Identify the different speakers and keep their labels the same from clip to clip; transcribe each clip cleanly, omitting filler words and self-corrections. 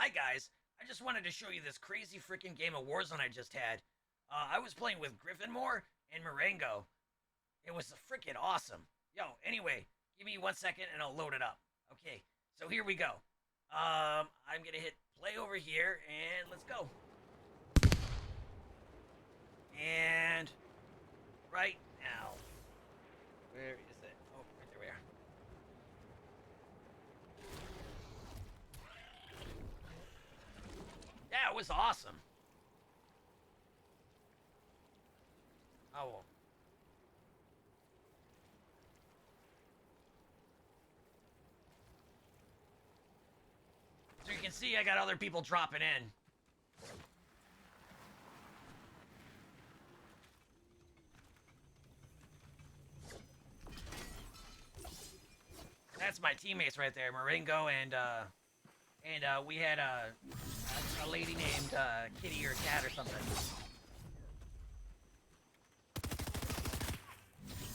Speaker 1: Hi guys, I just wanted to show you this crazy freaking game of Warzone I just had. I was playing with GrifnMore and Morrango. It was freaking awesome. Yo, anyway, give me 1 second and I'll load it up. Okay, so here we go. I'm gonna hit play over here and let's go. And right now, where is it? Oh, right there we are. Yeah, it was awesome. Oh, well. So you can see I got other people dropping in. That's my teammates right there, Morrango and we had a lady named Kitty or Cat or something.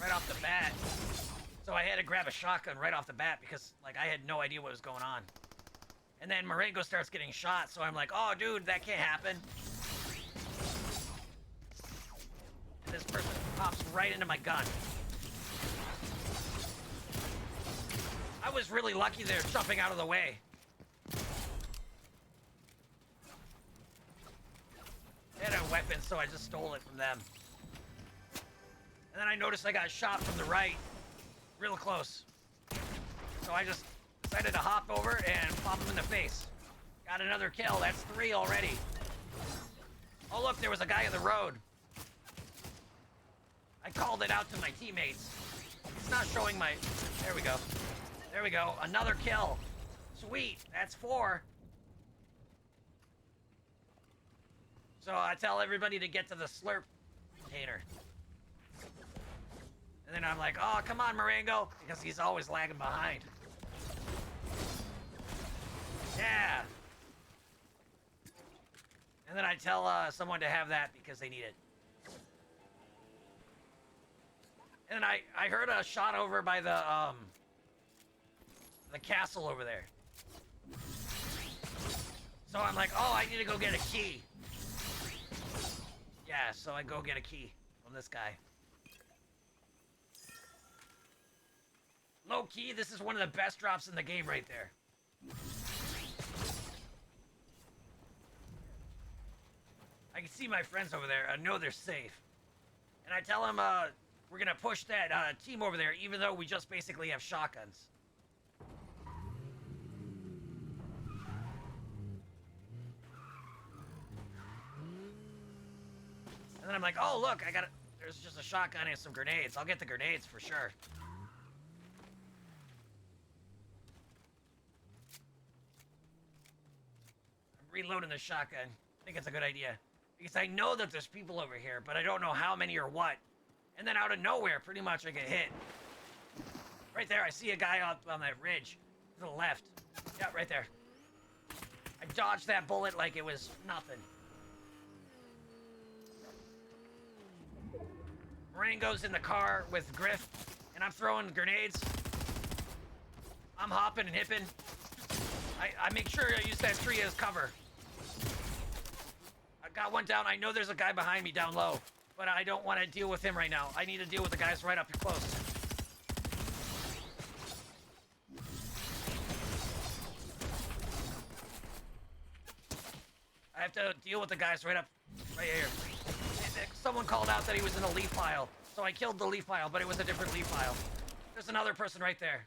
Speaker 1: Right off the bat. So I had to grab a shotgun right off the bat because like I had no idea what was going on. And then Morrango starts getting shot, so I'm like, oh dude, that can't happen. And this person pops right into my gun. I was really lucky there jumping out of the way. They had a weapon, so I just stole it from them. And then I noticed I got shot from the right. Real close. So I just decided to hop over and pop him in the face. Got another kill. That's 3 already. Oh look, there was a guy in the road. I called it out to my teammates. It's not showing my... There we go. There we go. Another kill. Sweet. That's 4. So I tell everybody to get to the slurp container. And then I'm like, oh, come on, Morrango. Because he's always lagging behind. Yeah. And then I tell someone to have that because they need it. And then I heard a shot over by the castle over there. So I'm like, oh, I need to go get a key. Yeah, so I go get a key from this guy. Low key, this is one of the best drops in the game right there. I can see my friends over there. I know they're safe. And I tell them we're going to push that team over there, even though we just basically have shotguns. And then I'm like, oh, look, there's just a shotgun and some grenades. I'll get the grenades for sure. I'm reloading the shotgun. I think it's a good idea. Because I know that there's people over here, but I don't know how many or what. And then out of nowhere, pretty much I get hit. Right there, I see a guy up on that ridge. To the left. Yeah, right there. I dodged that bullet like it was nothing. Morrango's in the car with Griff, and I'm throwing grenades. I'm hopping and hipping. I make sure I use that tree as cover. I got one down. I know there's a guy behind me down low, but I don't want to deal with him right now. I need to deal with the guys right up here close. I have to deal with the guys right here. Someone called out that he was in a leaf pile, so I killed the leaf pile, but it was a different leaf pile. There's another person right there.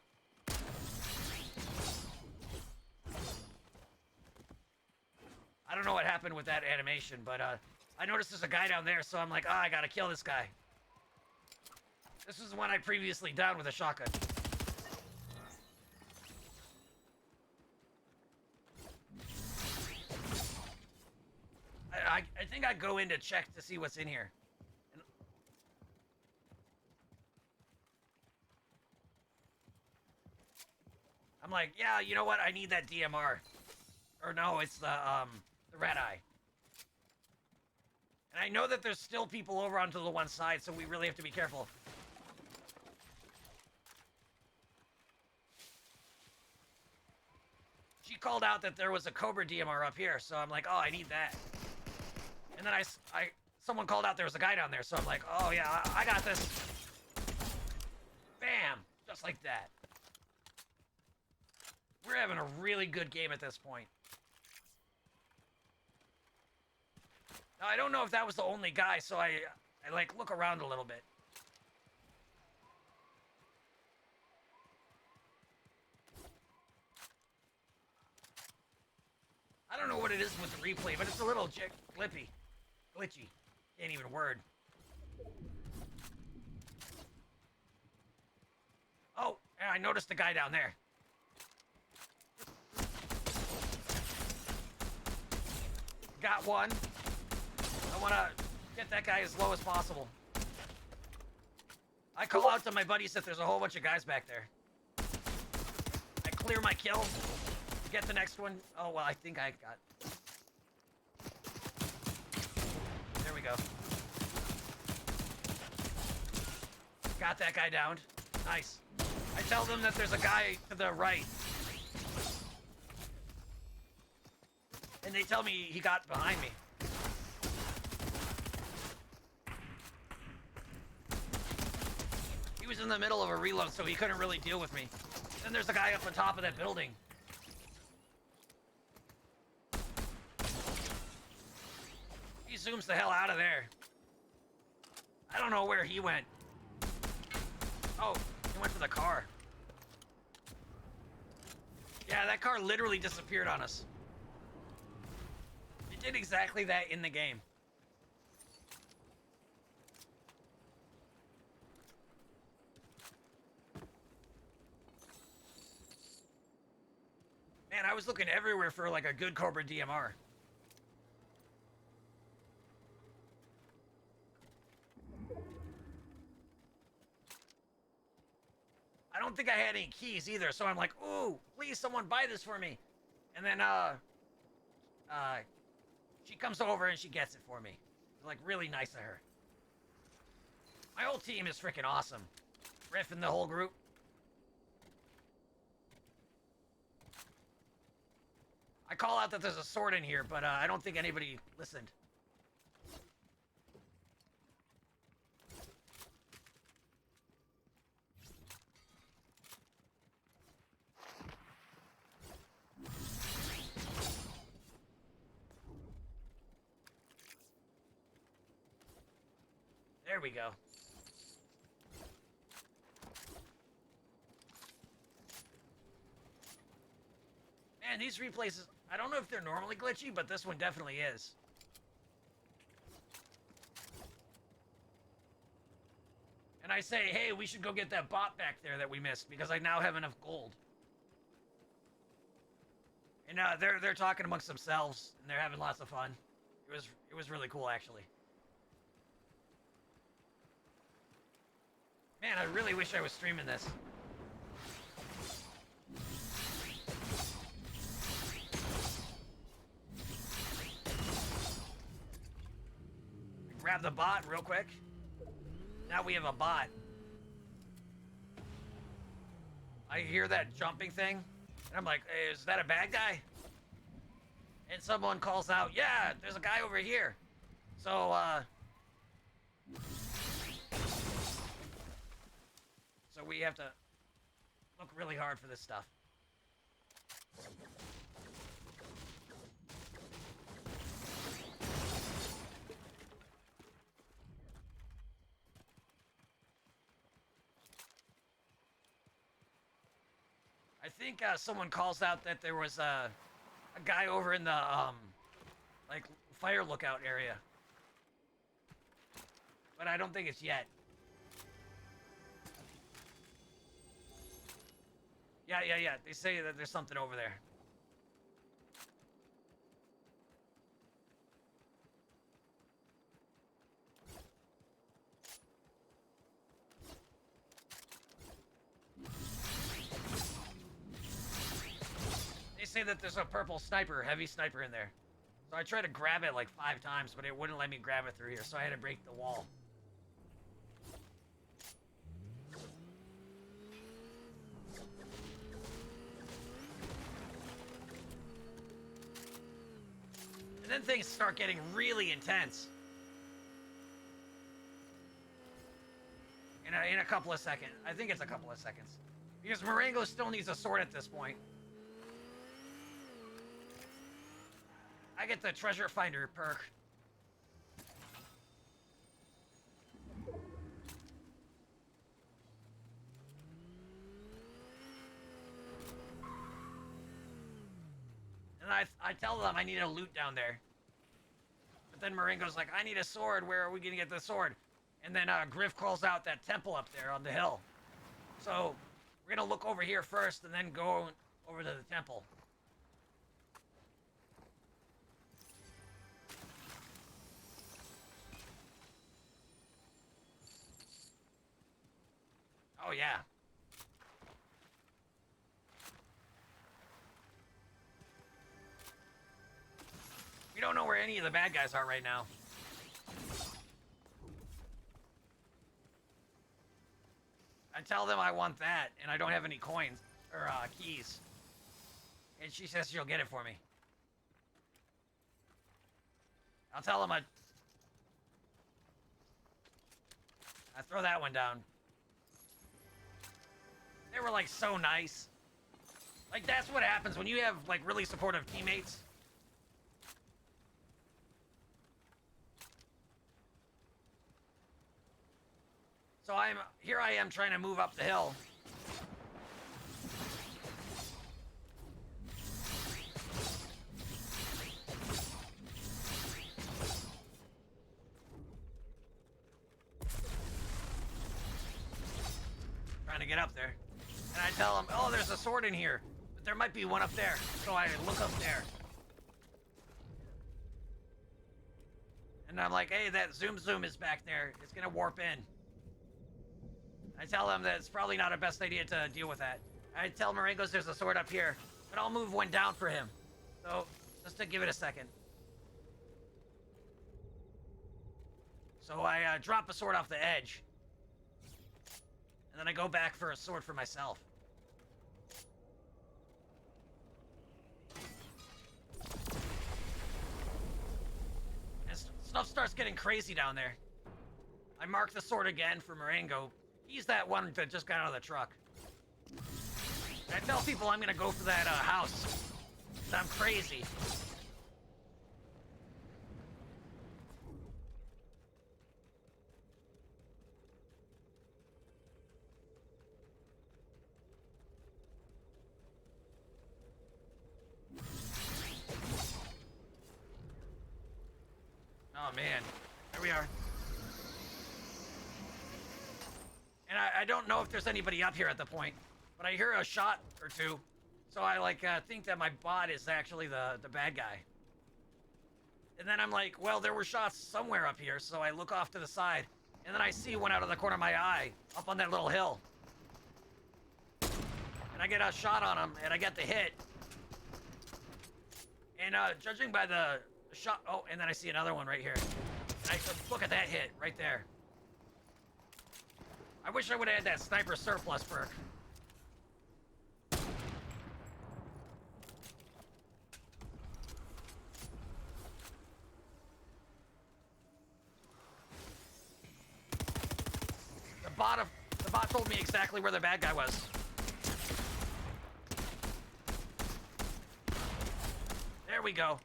Speaker 1: I don't know what happened with that animation, but I noticed there's a guy down there, so I'm like, I gotta kill this guy. This was the one I previously downed with a shotgun. I think I'd go in to check to see what's in here. I'm like, yeah, you know what? I need that DMR. Or no, it's the red eye. And I know that there's still people over onto the one side, so we really have to be careful. she called out that there was a Cobra DMR up here, so I'm like, oh, I need that. And then someone called out there was a guy down there, so I'm like, oh yeah, I got this. Bam, just like that. We're having a really good game at this point. Now, I don't know if that was the only guy, so I like, look around a little bit. I don't know what it is with the replay, but it's a little glitchy. Can't even word. Oh, and I noticed the guy down there. Got one. I want to get that guy as low as possible. I call out to my buddies that there's a whole bunch of guys back there. I clear my kill. Get the next one. Oh, well, I think I got... There we go. Got that guy downed. Nice. I tell them that there's a guy to the right. And they tell me he got behind me. He was in the middle of a reload, so he couldn't really deal with me. Then there's a guy up on top of that building. He zooms the hell out of there. I don't know where he went. Oh, he went to the car. Yeah, that car literally disappeared on us. It did exactly that in the game. Man, I was looking everywhere for like a good Cobra DMR. I don't think I had any keys either, so I'm like, ooh, please someone buy this for me. And then, she comes over and she gets it for me. It's like really nice of her. My whole team is freaking awesome. Griff and the whole group. I call out that there's a sword in here, but I don't think anybody listened. There we go. Man, these replays, I don't know if they're normally glitchy, but this one definitely is. And I say, hey, we should go get that bot back there that we missed, because I now have enough gold. And they're talking amongst themselves, and they're having lots of fun. It was really cool, actually. Man, I really wish I was streaming this. Grab the bot real quick. Now we have a bot. I hear that jumping thing, and I'm like, hey, is that a bad guy? And someone calls out, yeah, there's a guy over here. So, So we have to look really hard for this stuff. I think someone calls out that there was a guy over in the like fire lookout area, but I don't think it's yet. Yeah. They say that there's something over there. They say that there's a purple sniper, heavy sniper in there. So I tried to grab it like 5 times, but it wouldn't let me grab it through here, so I had to break the wall. then things start getting really intense. In a couple of seconds. I think it's a couple of seconds. Because Morrango still needs a sword at this point. I get the treasure finder perk. And I tell them I need a loot down there. But then Morrango's like, I need a sword. Where are we gonna get the sword? And then Griff calls out that temple up there on the hill. So we're gonna look over here first and then go over to the temple. Oh yeah. We don't know where any of the bad guys are right now. I tell them I want that, and I don't have any coins, or keys. And she says she'll get it for me. I'll tell them I throw that one down. They were, like, so nice. Like, that's what happens when you have, like, really supportive teammates. So here I am trying to move up the hill. Trying to get up there. And I tell them, oh, there's a sword in here. But there might be one up there. So I look up there. And I'm like, hey, that zoom is back there. It's gonna warp in. I tell them that it's probably not a best idea to deal with that. I tell Morrango there's a sword up here, but I'll move one down for him. So, just to give it a second. So I drop a sword off the edge. And then I go back for a sword for myself. And stuff starts getting crazy down there. I mark the sword again for Morrango. He's that one that just got out of the truck. I tell people I'm gonna go for that house. I'm crazy. Oh man, there we are. And I don't know if there's anybody up here at the point, but I hear a shot or two. So I think that my bot is actually the bad guy. And then I'm like, well, there were shots somewhere up here, so I look off to the side, and then I see one out of the corner of my eye, up on that little hill. And I get a shot on him, and I get the hit. And judging by the shot, oh, and then I see another one right here. And I look at that hit right there. I wish I would have had that sniper surplus perk. The bot told me exactly where the bad guy was. There we go.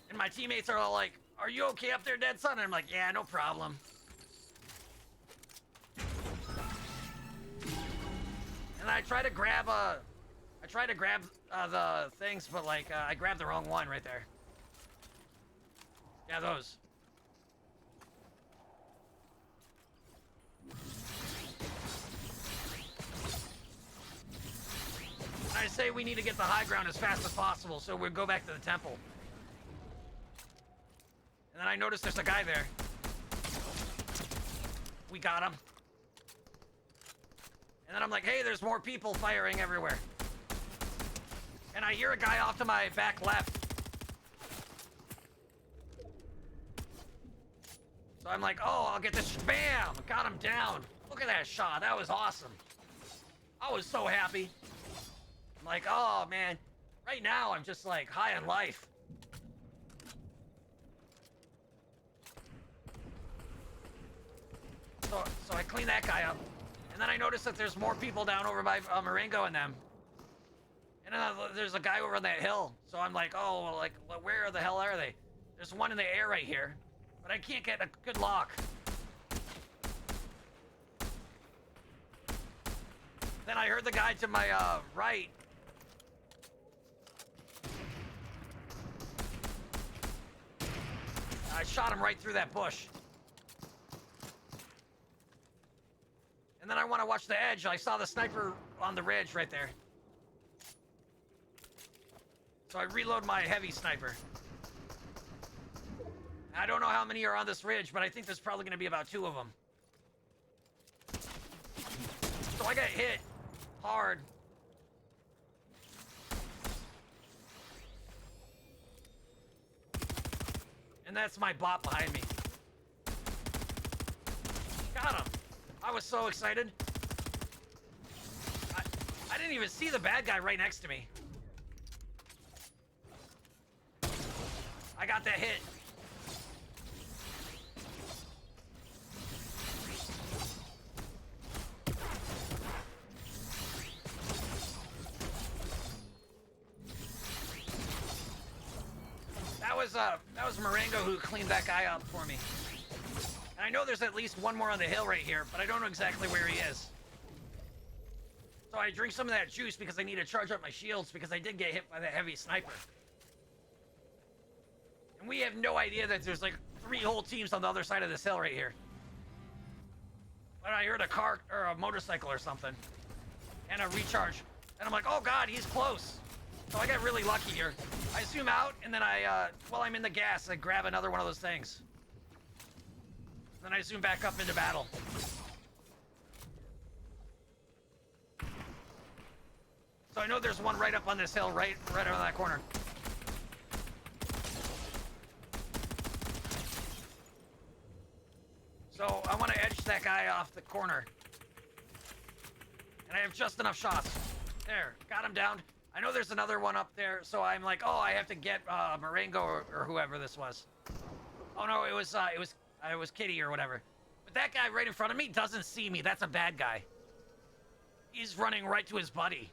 Speaker 1: And my teammates are all like, are you okay up there, Deadsun? And I'm like, yeah, no problem. And I try to grab the things, but like I grabbed the wrong one right there. Yeah, those. And I say we need to get the high ground as fast as possible, so we'll go back to the temple. And then I notice there's a guy there. We got him. And then I'm like, hey, there's more people firing everywhere. And I hear a guy off to my back left. So I'm like, oh, I'll get this. Bam! Got him down. Look at that shot. That was awesome. I was so happy. like, oh man, right now I'm just like high on life. So I clean that guy up, and then I notice that there's more people down over by Morrango and them. And then there's a guy over on that hill. So I'm like, oh, well, like, where the hell are they? There's one in the air right here, but I can't get a good lock. Then I heard the guy to my right. I shot him right through that bush. And then I want to watch the edge. I saw the sniper on the ridge right there. So I reload my heavy sniper. I don't know how many are on this ridge, but I think there's probably going to be about 2 of them. So I got hit hard. And that's my bot behind me. Got him. I was so excited. I didn't even see the bad guy right next to me. I got that hit. That was Morrango who cleaned that guy up for me. And I know there's at least one more on the hill right here, but I don't know exactly where he is. So I drink some of that juice because I need to charge up my shields because I did get hit by that heavy sniper. And we have no idea that there's like 3 whole teams on the other side of this hill right here. But I heard a car or a motorcycle or something. And a recharge. And I'm like, oh god, he's close. So I got really lucky here. I zoom out and then while I'm in the gas, I grab another one of those things. Then I zoom back up into battle. So I know there's one right up on this hill, right around that corner. So I want to edge that guy off the corner. And I have just enough shots. There, got him down. I know there's another one up there, so I'm like, oh, I have to get Morrango or whoever this was. Oh no, it was Kitty or whatever. But that guy right in front of me doesn't see me. That's a bad guy. He's running right to his buddy.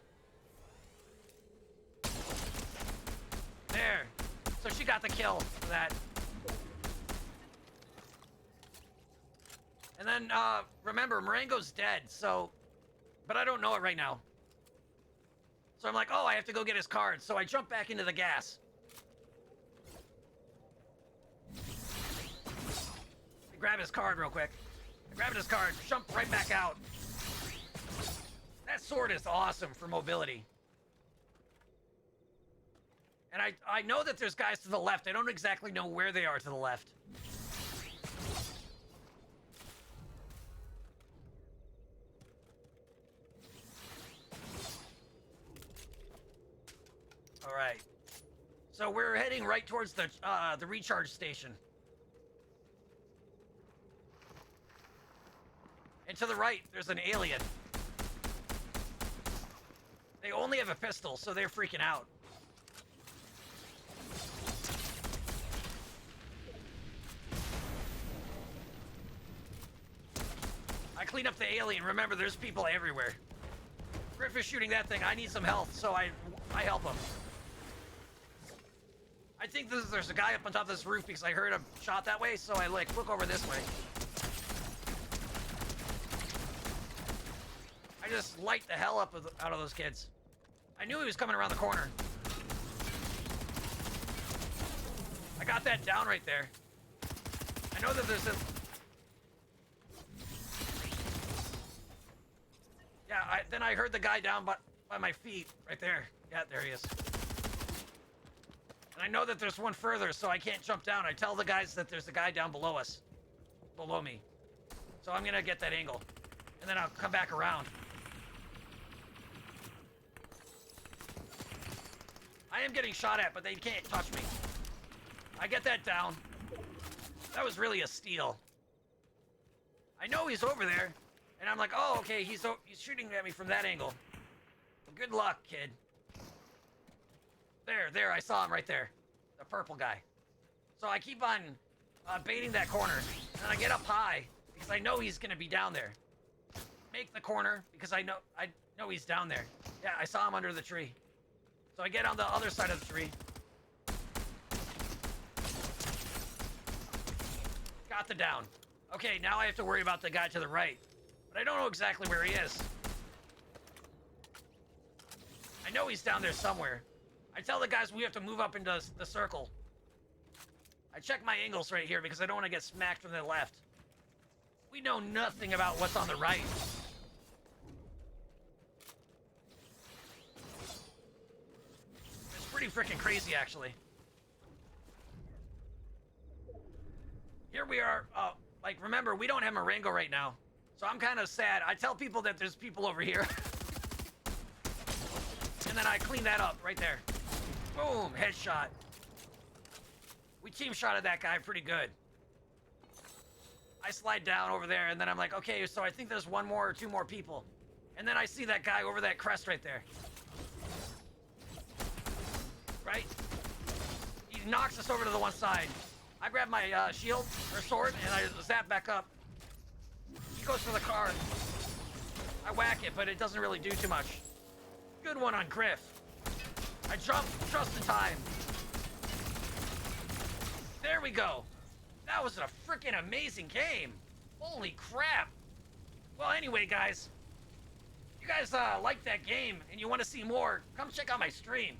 Speaker 1: There. So she got the kill for that. And then, remember, Morrango's dead, so... But I don't know it right now. So I'm like, oh, I have to go get his card. So I jump back into the gas. I grab his card real quick. I grabbed his card, jump right back out. That sword is awesome for mobility. And I know that there's guys to the left. I don't exactly know where they are to the left. All right. So we're heading right towards the recharge station. And to the right, there's an alien. They only have a pistol, so they're freaking out. I clean up the alien. Remember, there's people everywhere. Griff is shooting that thing. I need some health, so I help him. I think there's a guy up on top of this roof because I heard him shot that way, so I like look over this way. I just light the hell up out of those kids. I knew he was coming around the corner. I got that down right there. I know that there's a... Yeah, then I heard the guy down by my feet right there. Yeah, there he is. And I know that there's one further, so I can't jump down. I tell the guys that there's a guy down below us. Below me. So I'm gonna get that angle. And then I'll come back around. I am getting shot at, but they can't touch me. I get that down. That was really a steal. I know he's over there. And I'm like, oh, okay, he's shooting at me from that angle. Good luck, kid. There, I saw him right there. The purple guy. So I keep on baiting that corner. And I get up high because I know he's gonna be down there. Make the corner because I know he's down there. Yeah, I saw him under the tree. So I get on the other side of the tree. Got the down. Okay, now I have to worry about the guy to the right. But I don't know exactly where he is. I know he's down there somewhere. I tell the guys we have to move up into the circle. I check my angles right here because I don't want to get smacked from the left. We know nothing about what's on the right. It's pretty freaking crazy, actually. Here we are. Like, remember, we don't have Morrango right now. So I'm kind of sad. I tell people that there's people over here. And then I clean that up right there. Boom, headshot. We team shotted that guy pretty good. I slide down over there, and then I'm like, okay, so I think there's one more or two more people. And then I see that guy over that crest right there. Right? He knocks us over to the one side. I grab my shield, or sword, and I zap back up. He goes for the car. I whack it, but it doesn't really do too much. Good one on Griff. I jump just in time. There we go. That was a freaking amazing game. Holy crap. Well, anyway, guys. You guys like that game and you want to see more, come check out my stream.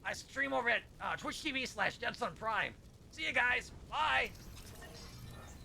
Speaker 1: I stream over at Twitch TV/DeadsunPrime. See you guys. Bye.